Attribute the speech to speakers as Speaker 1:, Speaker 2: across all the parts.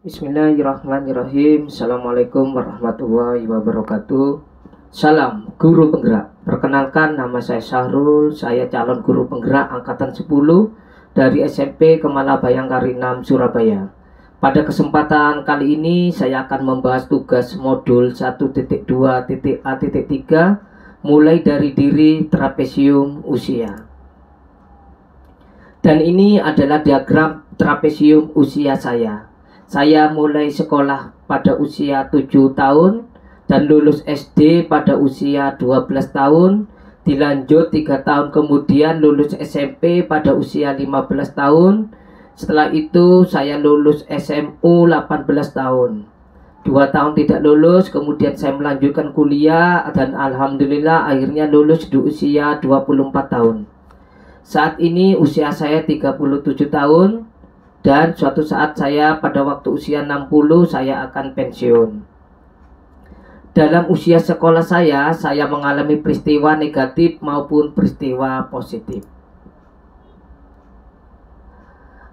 Speaker 1: Bismillahirrahmanirrahim. Assalamualaikum warahmatullahi wabarakatuh. Salam guru penggerak. Perkenalkan, nama saya Syahrul. Saya calon guru penggerak angkatan 10 dari SMP Kemala Bayangkari 6 Surabaya. Pada kesempatan kali ini saya akan membahas tugas modul 1.2.A.3 mulai dari diri trapesium usia. Dan ini adalah diagram trapesium usia saya. Saya mulai sekolah pada usia 7 tahun dan lulus SD pada usia 12 tahun. Dilanjut 3 tahun kemudian lulus SMP pada usia 15 tahun. Setelah itu saya lulus SMU 18 tahun. 2 tahun tidak lulus, kemudian saya melanjutkan kuliah dan alhamdulillah akhirnya lulus di usia 24 tahun. Saat ini usia saya 37 tahun. Dan suatu saat saya pada waktu usia 60 saya akan pensiun. Dalam usia sekolah saya mengalami peristiwa negatif maupun peristiwa positif.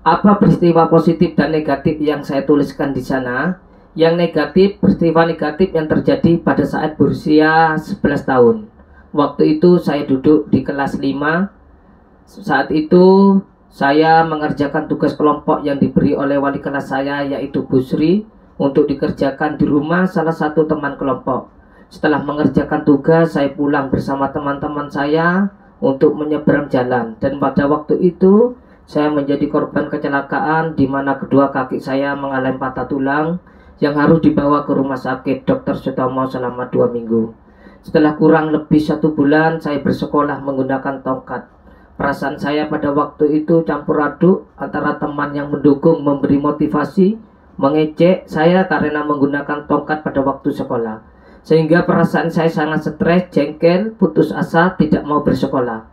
Speaker 1: Apa peristiwa positif dan negatif yang saya tuliskan di sana? Yang negatif, peristiwa negatif yang terjadi pada saat berusia 11 tahun. Waktu itu saya duduk di kelas 5. Saat itu saya mengerjakan tugas kelompok yang diberi oleh wali kelas saya, yaitu Bu Sri, untuk dikerjakan di rumah salah satu teman kelompok. Setelah mengerjakan tugas, saya pulang bersama teman-teman saya untuk menyeberang jalan. Dan pada waktu itu, saya menjadi korban kecelakaan di mana kedua kaki saya mengalami patah tulang yang harus dibawa ke rumah sakit Dr. Sutomo selama 2 minggu. Setelah kurang lebih 1 bulan, saya bersekolah menggunakan tongkat. Perasaan saya pada waktu itu campur aduk antara teman yang mendukung, memberi motivasi, mengejek saya karena menggunakan tongkat pada waktu sekolah. Sehingga perasaan saya sangat stres, jengkel, putus asa, tidak mau bersekolah.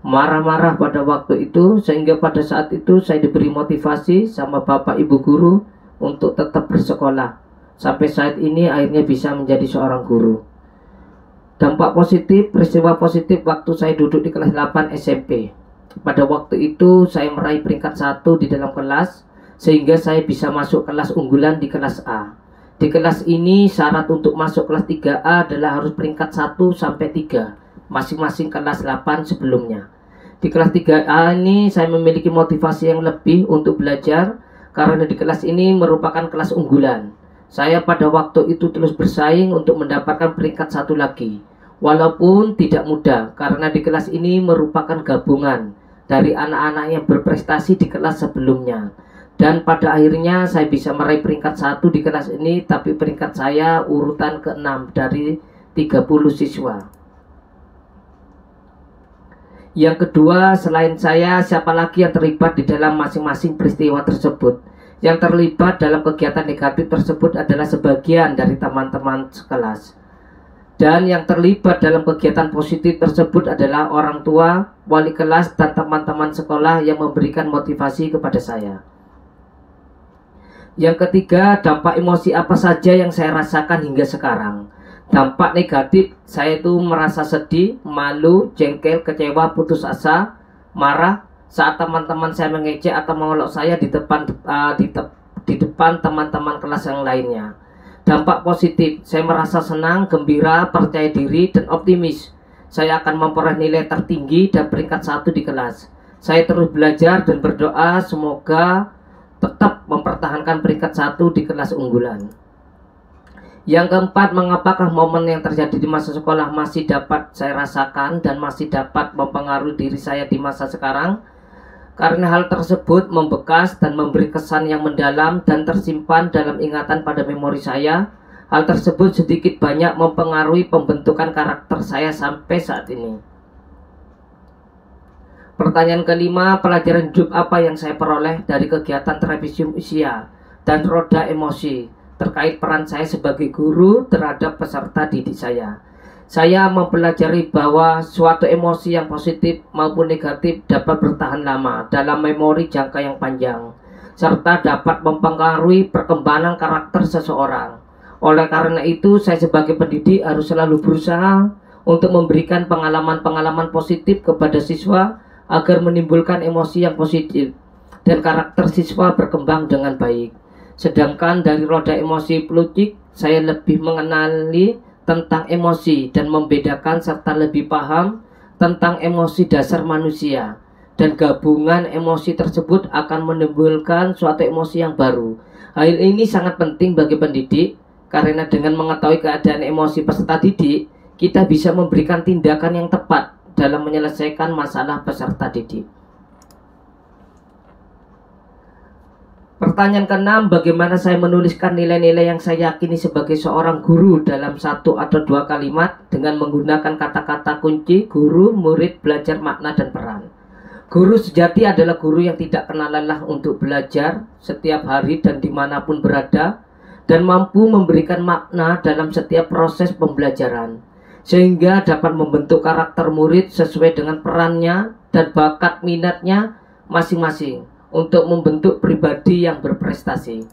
Speaker 1: Marah-marah pada waktu itu, sehingga pada saat itu saya diberi motivasi sama bapak ibu guru untuk tetap bersekolah. Sampai saat ini akhirnya bisa menjadi seorang guru. Dampak positif, peristiwa positif waktu saya duduk di kelas 8 SMP. Pada waktu itu saya meraih peringkat 1 di dalam kelas, sehingga saya bisa masuk kelas unggulan di kelas A. Di kelas ini syarat untuk masuk kelas 3A adalah harus peringkat 1 sampai 3, masing-masing kelas 8 sebelumnya. Di kelas 3A ini saya memiliki motivasi yang lebih untuk belajar, karena di kelas ini merupakan kelas unggulan. Saya pada waktu itu terus bersaing untuk mendapatkan peringkat 1 lagi. Walaupun tidak mudah, karena di kelas ini merupakan gabungan dari anak-anak yang berprestasi di kelas sebelumnya. Dan pada akhirnya saya bisa meraih peringkat 1 di kelas ini, tapi peringkat saya urutan ke-6 dari 30 siswa. Yang kedua, selain saya, siapa lagi yang terlibat di dalam masing-masing peristiwa tersebut? Yang terlibat dalam kegiatan negatif tersebut adalah sebagian dari teman-teman sekelas. Dan yang terlibat dalam kegiatan positif tersebut adalah orang tua, wali kelas, dan teman-teman sekolah yang memberikan motivasi kepada saya. Yang ketiga, dampak emosi apa saja yang saya rasakan hingga sekarang. Dampak negatif, saya itu merasa sedih, malu, jengkel, kecewa, putus asa, marah saat teman-teman saya mengejek atau mengolok saya di depan teman-teman kelas yang lainnya. Dampak positif, saya merasa senang, gembira, percaya diri, dan optimis. Saya akan memperoleh nilai tertinggi dan peringkat 1 di kelas. Saya terus belajar dan berdoa semoga tetap mempertahankan peringkat 1 di kelas unggulan. Yang keempat, mengapakah momen yang terjadi di masa sekolah masih dapat saya rasakan dan masih dapat mempengaruhi diri saya di masa sekarang? Karena hal tersebut membekas dan memberi kesan yang mendalam dan tersimpan dalam ingatan pada memori saya. Hal tersebut sedikit banyak mempengaruhi pembentukan karakter saya sampai saat ini. Pertanyaan kelima, pelajaran hidup apa yang saya peroleh dari kegiatan trapesium usia dan roda emosi terkait peran saya sebagai guru terhadap peserta didik saya. Saya mempelajari bahwa suatu emosi yang positif maupun negatif dapat bertahan lama dalam memori jangka yang panjang, serta dapat mempengaruhi perkembangan karakter seseorang. Oleh karena itu, saya sebagai pendidik harus selalu berusaha untuk memberikan pengalaman-pengalaman positif kepada siswa agar menimbulkan emosi yang positif dan karakter siswa berkembang dengan baik. Sedangkan dari roda emosi Plutchik, saya lebih mengenali tentang emosi dan membedakan serta lebih paham tentang emosi dasar manusia. Dan gabungan emosi tersebut akan menimbulkan suatu emosi yang baru. Hal ini sangat penting bagi pendidik, karena dengan mengetahui keadaan emosi peserta didik, kita bisa memberikan tindakan yang tepat dalam menyelesaikan masalah peserta didik. Pertanyaan ke-6, bagaimana saya menuliskan nilai-nilai yang saya yakini sebagai seorang guru dalam 1 atau 2 kalimat dengan menggunakan kata-kata kunci guru, murid, belajar, makna, dan peran. Guru sejati adalah guru yang tidak kenal lelah untuk belajar setiap hari dan dimanapun berada, dan mampu memberikan makna dalam setiap proses pembelajaran, sehingga dapat membentuk karakter murid sesuai dengan perannya dan bakat minatnya masing-masing untuk membentuk pribadi yang berprestasi.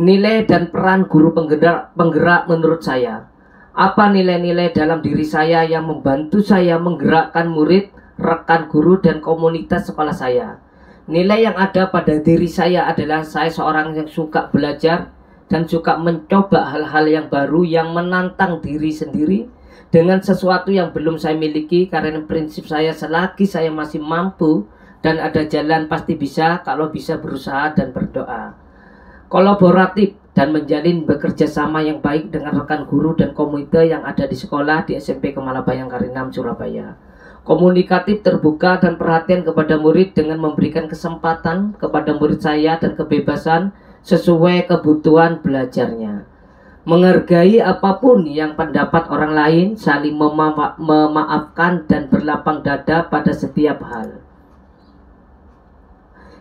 Speaker 1: Nilai dan peran guru penggerak menurut saya. Apa nilai-nilai dalam diri saya yang membantu saya menggerakkan murid, rekan guru, dan komunitas sekolah saya? Nilai yang ada pada diri saya adalah saya seorang yang suka belajar dan suka mencoba hal-hal yang baru yang menantang diri sendiri dengan sesuatu yang belum saya miliki, karena prinsip saya selagi saya masih mampu dan ada jalan pasti bisa kalau bisa berusaha dan berdoa. Kolaboratif dan menjalin bekerja sama yang baik dengan rekan guru dan komite yang ada di sekolah di SMP Kemala Bayangkari 6 Surabaya. Komunikatif, terbuka, dan perhatian kepada murid dengan memberikan kesempatan kepada murid saya dan kebebasan sesuai kebutuhan belajarnya. Menghargai apapun yang pendapat orang lain, saling memaafkan dan berlapang dada pada setiap hal.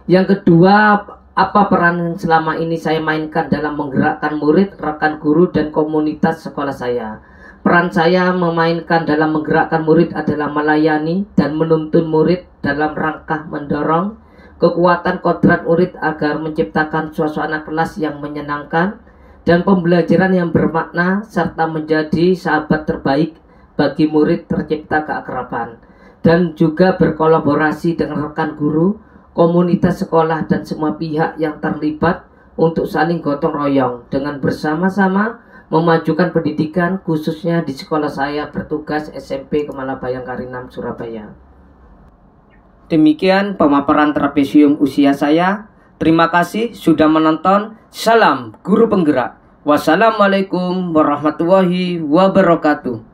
Speaker 1: Yang kedua, apa peran selama ini saya mainkan dalam menggerakkan murid, rekan guru, dan komunitas sekolah saya? Peran saya memainkan dalam menggerakkan murid adalah melayani dan menuntun murid dalam rangka mendorong kekuatan kodrat murid agar menciptakan suasana kelas yang menyenangkan dan pembelajaran yang bermakna, serta menjadi sahabat terbaik bagi murid tercipta keakraban, dan juga berkolaborasi dengan rekan guru, komunitas sekolah, dan semua pihak yang terlibat untuk saling gotong royong dengan bersama-sama memajukan pendidikan, khususnya di sekolah saya bertugas SMP Kemala Bayangkari 6 Surabaya. Demikian pemaparan trapesium usia saya. Terima kasih sudah menonton. Salam Guru Penggerak. Wassalamualaikum warahmatullahi wabarakatuh.